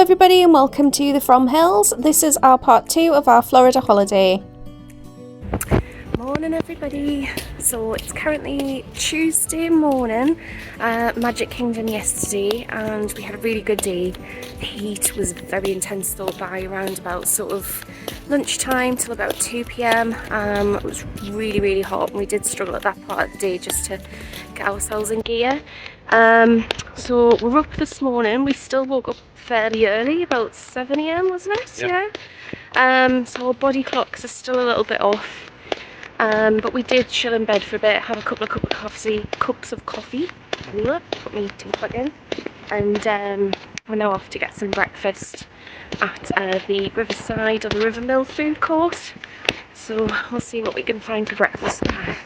everybody and welcome to the From Hills. This is our part 2 of our Florida holiday. Morning everybody. So it's currently Tuesday morning, Magic Kingdom yesterday, and we had a really good day. The heat was very intense though by around about sort of lunchtime till about 2 p.m. It was really hot and we did struggle at that part of the day just to get ourselves in gear. So we're up this morning. We still woke up fairly early, about 7 a.m. wasn't it? Yep. Yeah. So our body clocks are still a little bit off. But we did chill in bed for a bit, have a couple of cups of coffee, put my teeth back in, and we're now off to get some breakfast at the Riverside or the River Mill food court. So we'll see what we can find for breakfast there.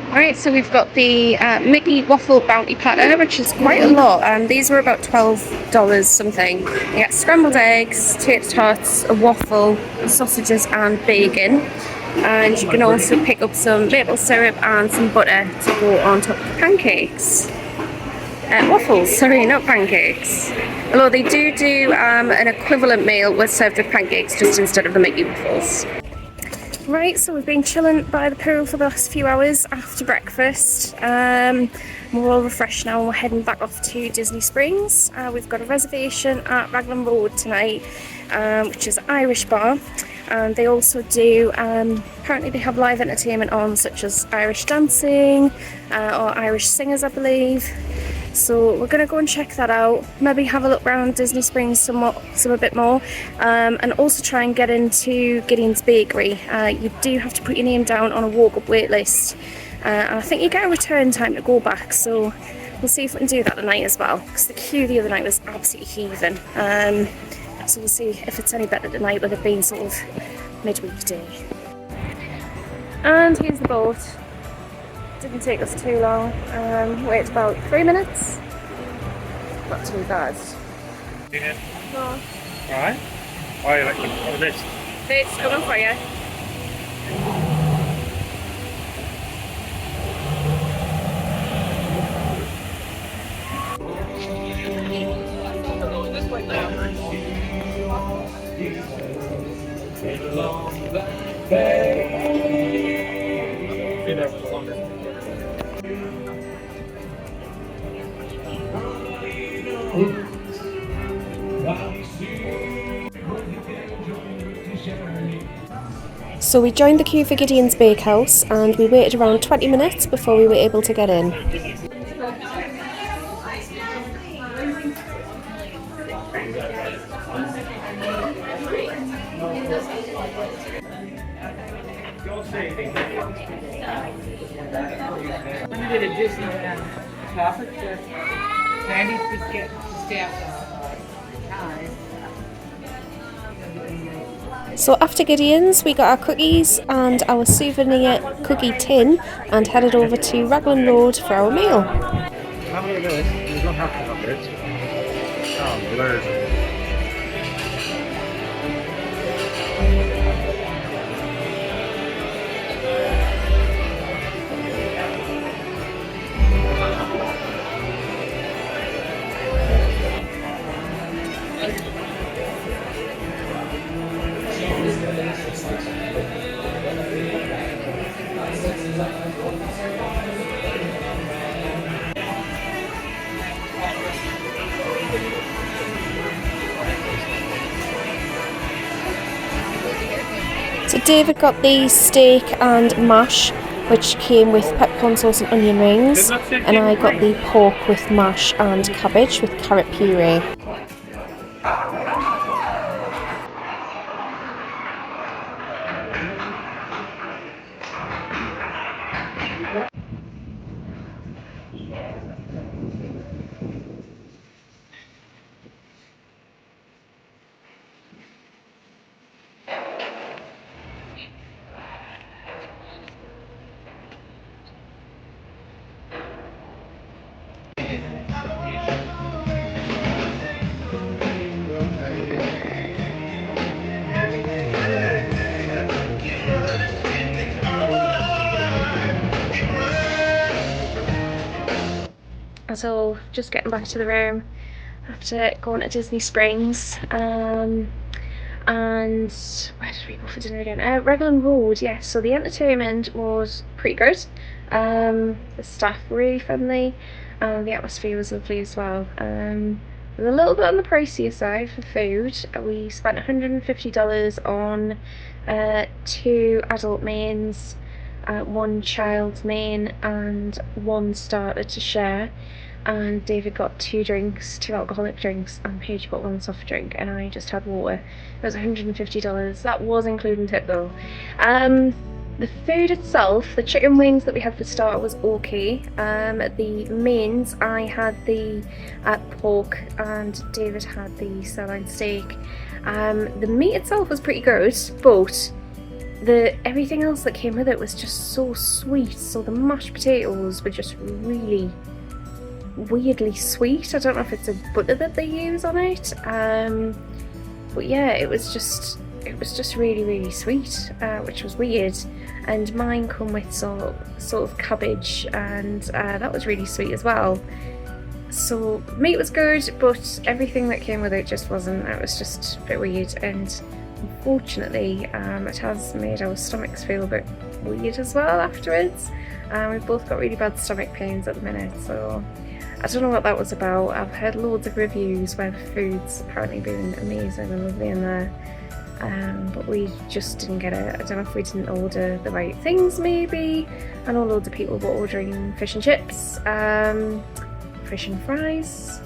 Alright, so we've got the Mickey Waffle Bounty Platter, which is quite a lot, and these were about $12 something. You get scrambled eggs, tater tots, a waffle, sausages and bacon, and you can also pick up some maple syrup and some butter to go on top of the pancakes. Waffles, sorry, not pancakes. Although they do an equivalent meal with served with pancakes just instead of the Mickey waffles. Right, so we've been chilling by the pool for the last few hours after breakfast. We're all refreshed now and we're heading back off to Disney Springs. We've got a reservation at Raglan Road tonight, which is Irish Bar. And they also do, apparently they have live entertainment on, such as Irish dancing or Irish singers, I believe. So we're going to go and check that out, maybe have a look around Disney Springs a bit more, and also try and get into Gideon's Bakery. You do have to put your name down on a walk-up wait list, and I think you get a return time to go back, so we'll see if we can do that tonight as well, because the queue the other night was absolutely heaving. So we'll see if it's any better tonight with it being sort of midweek day. And here's the boat. Didn't take us too long. Wait about 3 minutes. Not too bad. Yeah. No. Alright. Why are you looking for this? It's coming for you. So we joined the queue for Gideon's Bakehouse and we waited around 20 minutes before we were able to get in. When we did a Disneyland chocolate chip, Randy just get the staff time. So after Gideon's we got our cookies and our souvenir cookie tin and headed over to Raglan Road for our meal. Have a look at this. You don't have to look at it. Oh, blurred. So David got the steak and mash, which came with peppercorn sauce and onion rings, and I got the pork with mash and cabbage with carrot puree. So just getting back to the room after going to Disney Springs. And where did we go for dinner again? Raglan Road, yes. So the entertainment was pretty good. The staff were really friendly, and the atmosphere was lovely as well. It was a little bit on the pricier side for food. We spent $150 on 2 adult mains, 1 child's main, and 1 starter to share. And David got 2 drinks, 2 alcoholic drinks, and Paige got 1 soft drink, and I just had water. It was $150. That was including tip though. The food itself, the chicken wings that we had for starter was okay. The mains, I had the pork and David had the sirloin steak. The meat itself was pretty good, but everything else that came with it was just so sweet. So the mashed potatoes were just really weirdly sweet. I don't know if it's a butter that they use on it, but yeah, it was just really sweet, which was weird. And mine come with sort of cabbage, and that was really sweet as well. So meat was good, but everything that came with it just wasn't. It was just a bit weird, and unfortunately it has made our stomachs feel a bit weird as well afterwards. We've both got really bad stomach pains at the minute, so I don't know what that was about. I've heard loads of reviews where the food's apparently been amazing and lovely in there, but we just didn't get it. I don't know if we didn't order the right things maybe. I know loads of people were ordering fish and chips, fish and fries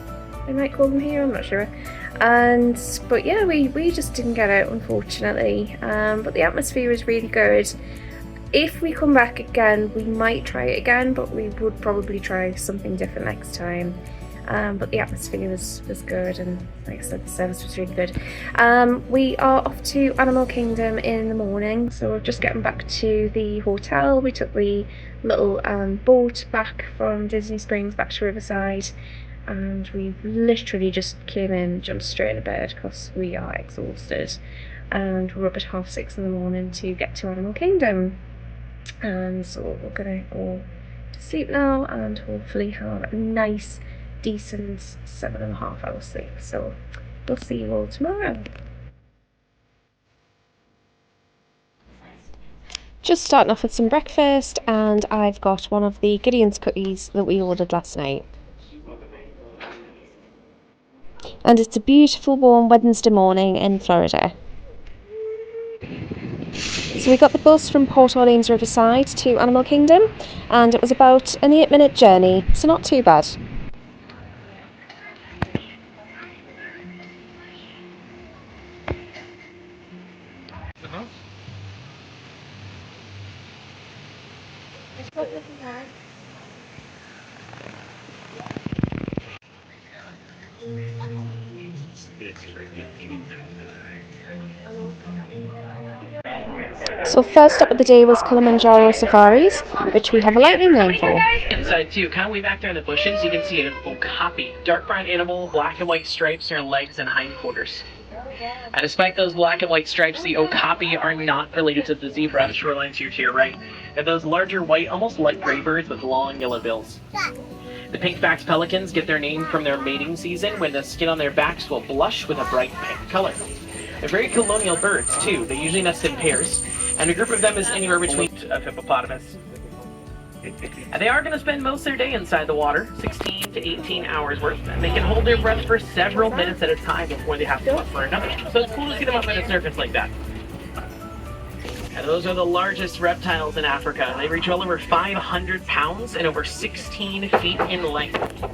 they might call them here, I'm not sure. But yeah, we just didn't get it, unfortunately. But the atmosphere was really good. If we come back again, we might try it again, but we would probably try something different next time. But the atmosphere was good, and like I said, the service was really good. We are off to Animal Kingdom in the morning, so we're just getting back to the hotel. We took the little boat back from Disney Springs back to Riverside, and we literally just came in, jumped straight into bed because we are exhausted, and we're up at 6:30 in the morning to get to Animal Kingdom. And so we're gonna go to sleep now and hopefully have a nice decent 7.5 hours sleep. So we'll see you all tomorrow. Just starting off with some breakfast, and I've got one of the Gideon's cookies that we ordered last night. And it's a beautiful warm Wednesday morning in Florida. So we got the bus from Port Orleans Riverside to Animal Kingdom, and it was about an 8-minute journey, so not too bad. So first up of the day was Kilimanjaro Safaris, which we have a lightning name for. Inside too, kind of way back there in the bushes, you can see an okapi, dark brown animal, black and white stripes on legs and hindquarters. And despite those black and white stripes, the okapi are not related to the zebra. The shorelines here to your right, they're those larger white, almost light gray birds with long yellow bills. The pink-backed pelicans get their name from their mating season, when the skin on their backs will blush with a bright pink color. They're very colonial birds too. They usually nest in pairs, and a group of them is anywhere between a hippopotamus. And they are going to spend most of their day inside the water, 16 to 18 hours worth, and they can hold their breath for several minutes at a time before they have to go up for another. So it's cool to see them up at a surface like that. And those are the largest reptiles in Africa. They reach well over 500 pounds and over 16 feet in length.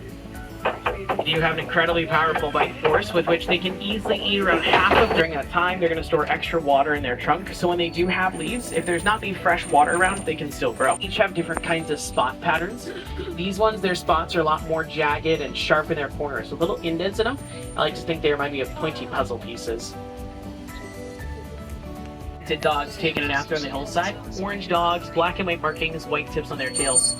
They do have an incredibly powerful bite force with which they can easily eat around half of during that time. They're going to store extra water in their trunk, so when they do have leaves, if there's not any fresh water around, they can still grow. Each have different kinds of spot patterns. These ones, their spots are a lot more jagged and sharp in their corners, with little indents in them. I like to think they remind me of pointy puzzle pieces. Dogs taking a nap there on the hillside. Orange dogs, black and white markings, white tips on their tails.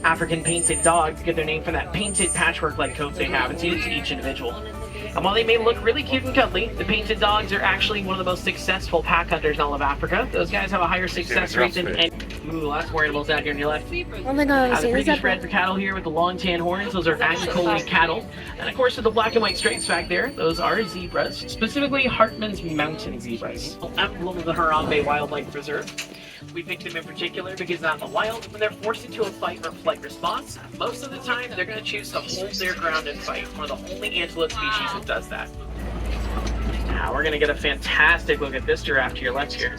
African painted dogs get their name from that painted patchwork-like coat they have. It's unique to each individual. And while they may look really cute and cuddly, the painted dogs are actually one of the most successful pack hunters in all of Africa. Those guys have a higher success rate than any. Ooh, lots more animals out here on your left. Oh my god, The see the British zebra. red for cattle here with the long tan horns, those are Agricola cattle. And of course with the black and white stripes back there, those are zebras, specifically Hartman's mountain zebras. Emblem of the Harambe Wildlife Reserve. We picked them in particular because out in the wild, when they're forced into a fight or flight response, most of the time they're going to choose to hold their ground and fight. We're the only antelope species that does that. Now we're going to get a fantastic look at this giraffe to your left here.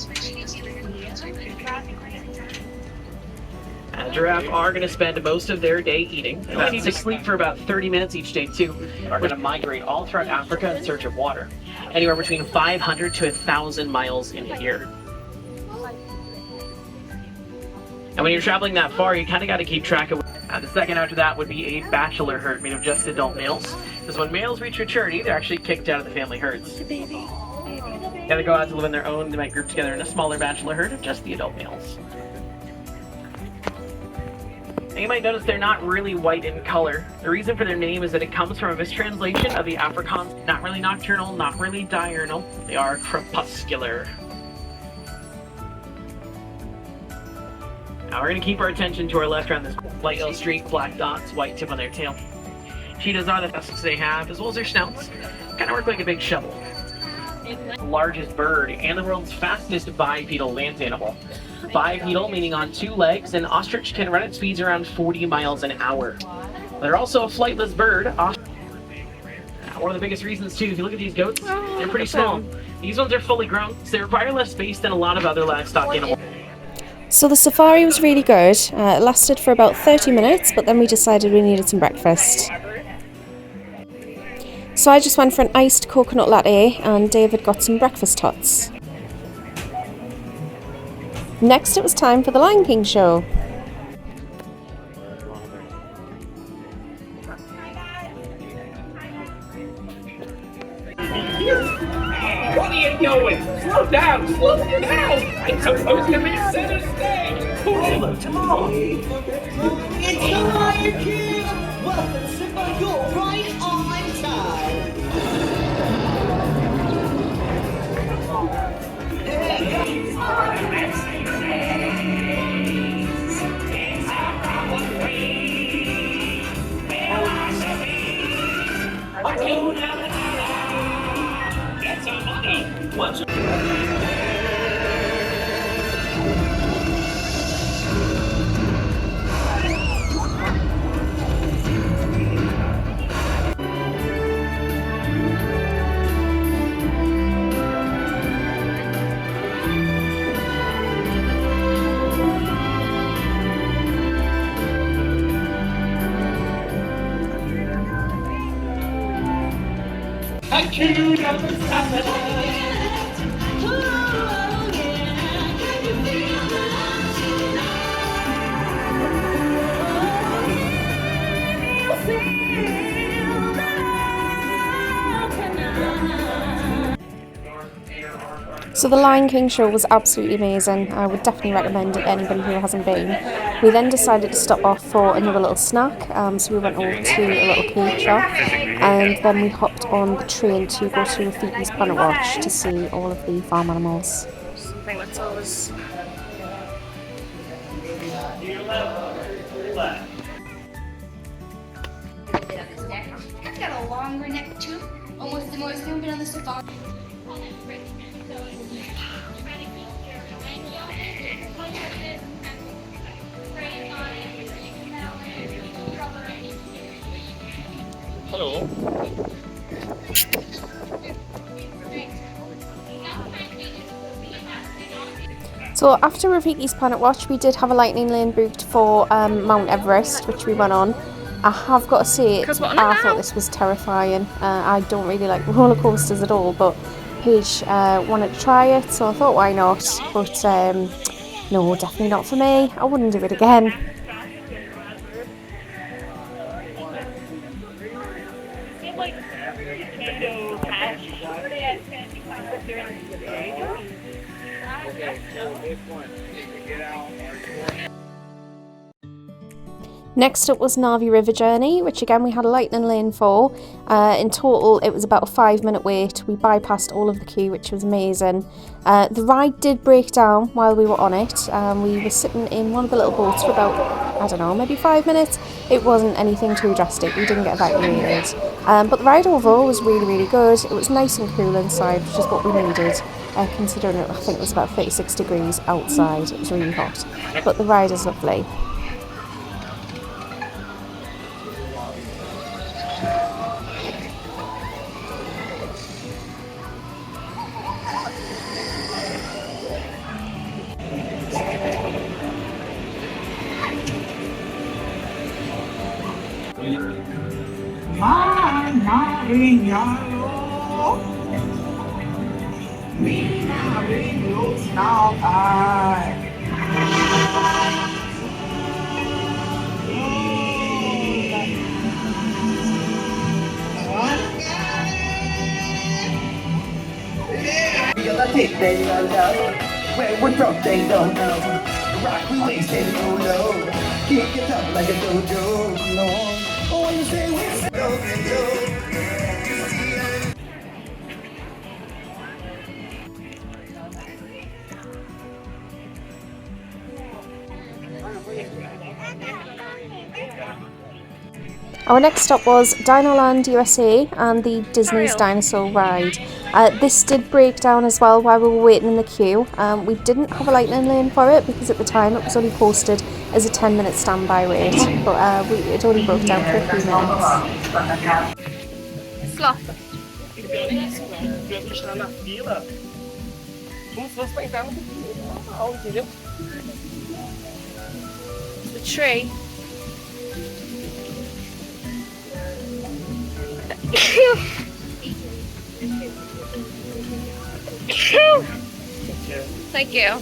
Giraffe are going to spend most of their day eating. They need to sleep for about 30 minutes each day too. Are going to migrate all throughout Africa in search of water. Anywhere between 500 to 1,000 miles in a year. And when you're traveling that far, you kind of got to keep track of. The second after that would be a bachelor herd made of just adult males. Because when males reach maturity, they're actually kicked out of the family herds. Gotta go out to live on their own. They might group together in a smaller bachelor herd of just the adult males. And you might notice they're not really white in color. The reason for their name is that it comes from a mistranslation of the Afrikaans. Not really nocturnal, not really diurnal. They are crepuscular. Now we're going to keep our attention to our left around this light yellow streak, black dots, white tip on their tail. Cheetahs are the tusks they have, as well as their snouts. Kind of work like a big shovel. The largest bird and the world's fastest bipedal land animal. Bipedal meaning on two legs, and ostrich can run at speeds around 40 miles an hour. They're also a flightless bird. One of the biggest reasons too, if you look at these goats, they're pretty small. These ones are fully grown, so they require less space than a lot of other livestock animals. So the safari was really good. It lasted for about 30 minutes, but then we decided we needed some breakfast. So I just went for an iced coconut latte and David got some breakfast tots. Next it was time for the Lion King show. What are you doing? Slow down! Slow down! I'm supposed to be center stage! Hello, tomorrow! It's the Lion King! Welcome, Simba, you're right on time! Get some money! What's a cute of the So the Lion King show was absolutely amazing. I would definitely recommend it to anybody who hasn't been. We then decided to stop off for another little snack, so we went over to a little cake shop and then we hopped on the train to go to Rafiki's Planet Watch to see all of the farm animals. I've got a longer neck too. Almost the most I've been on the safari. Hello. So after Rafiki's Planet Watch, we did have a lightning lane booked for Mount Everest, which we went on. I have got to say, I thought this was terrifying. I don't really like roller coasters at all, but Paige wanted to try it, so I thought why not, but no, definitely not for me. I wouldn't do it again. Next up was Navi River Journey, which again we had a lightning lane for. In total it was about a 5-minute wait. We bypassed all of the queue, which was amazing. The ride did break down while we were on it. We were sitting in one of the little boats for about, I don't know, maybe 5 minutes. It wasn't anything too drastic, we didn't get evacuated. But the ride overall was really, really good. It was nice and cool inside, which is what we needed. Considering I think it was about 36 degrees outside, it was really hot. But the ride is lovely. They don't know where we're from, they don't know. Rock release, they don't know. Kick it up like a dojo. No, oh, you say we're dojo. Our next stop was Dinoland USA and the Disney's Dinosaur ride. This did break down as well while we were waiting in the queue. We didn't have a lightning lane for it because at the time it was only posted as a 10-minute standby wait, but it only broke down for a few minutes. Sloth. The tree. Thank you.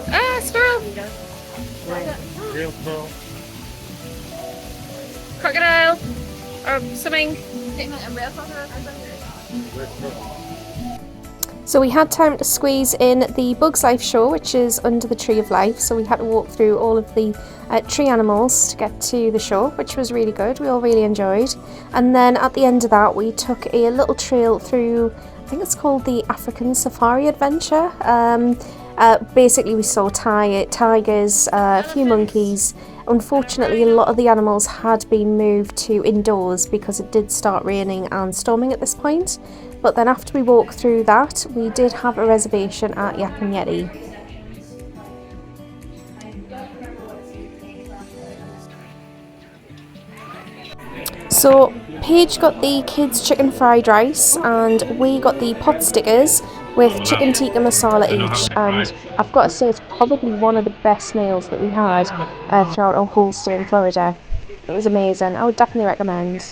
Ah, squirrel. Real cool. Crocodile. Or swimming. So we had time to squeeze in the Bugs Life show, which is under the Tree of Life, so we had to walk through all of the tree animals to get to the show, which was really good. We all really enjoyed. And then at the end of that we took a little trail through, I think it's called the African Safari Adventure. Basically we saw tigers, a few monkeys. Unfortunately a lot of the animals had been moved to indoors because it did start raining and storming at this point. But then after we walked through that, we did have a reservation at Yak and Yeti. So Paige got the kids chicken fried rice and we got the pot stickers with chicken tikka masala each, and I've got to say it's probably one of the best meals that we had throughout our whole stay in Florida. It was amazing. I would definitely recommend.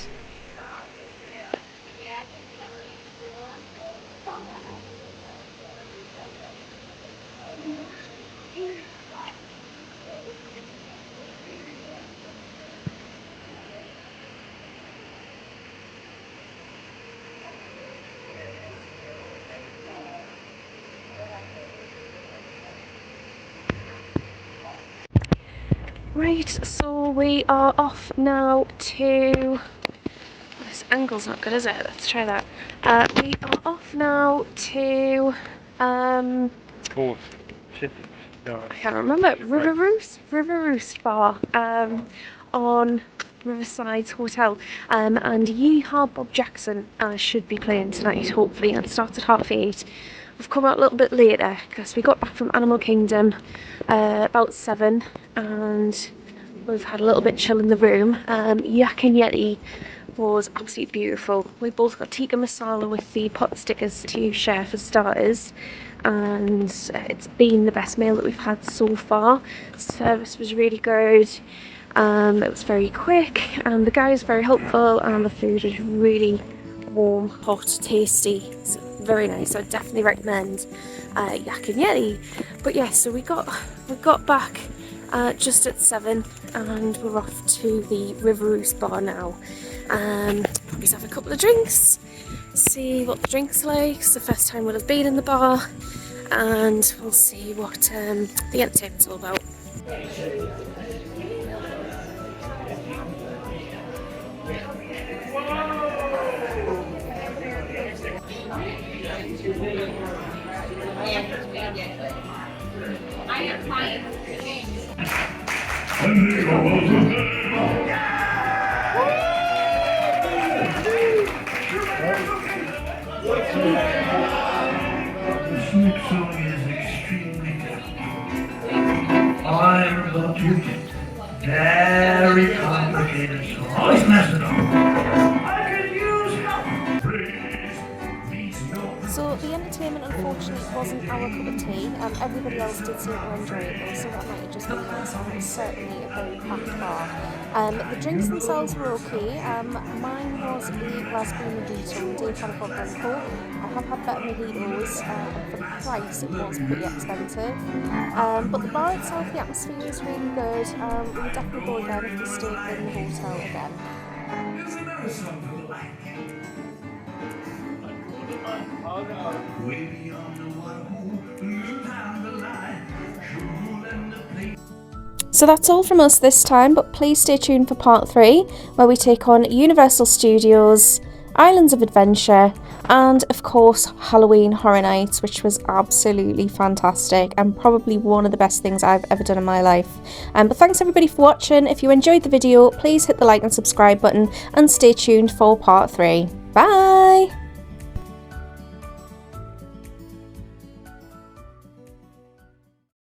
Right, so we are off now to... This angle's not good, is it? Let's try that. We are off now to... Fourth, fifth, no. I can't remember. River Roost Bar on Riverside's Hotel. And Yeehaw Bob Jackson should be playing tonight, hopefully. It starts at 8:30. We've come out a little bit later because we got back from Animal Kingdom about 7 and we've had a little bit chill in the room. Yak and Yeti was absolutely beautiful. We both got tikka masala with the pot stickers to share for starters, and it's been the best meal that we've had so far. Service was really good. It was very quick and the guy was very helpful and the food was really warm, hot, tasty. It's very nice. I would definitely recommend Yak and Yeti. But yeah, so we got back just at 7 and we're off to the River Roost Bar now. Probably have a couple of drinks, see what the drinks are like. It's the first time we'll have been in the bar and we'll see what the entertainment's all about. Sneak song is extremely difficult. I'm about to get very complicated song. Always mess it up. I could use help. Please, these notes. So the entertainment unfortunately wasn't our cup of tea. Everybody else did seem to enjoy it, so that might have just been nice, and it was certainly a very packed bar. The drinks themselves were okay. Mine was a raspberry mojito. Dave had a hot and coke. I have had better mojitos, and for the price it was pretty expensive. But the bar itself, the atmosphere was really good. We would definitely go again if we stayed in the hotel again. Isn't there something like way beyond the one down the line, sure and the place. So that's all from us this time, but please stay tuned for part 3, where we take on Universal Studios, Islands of Adventure, and of course Halloween Horror Nights, which was absolutely fantastic and probably one of the best things I've ever done in my life. But thanks everybody for watching. If you enjoyed the video, please hit the like and subscribe button and stay tuned for part 3. Bye!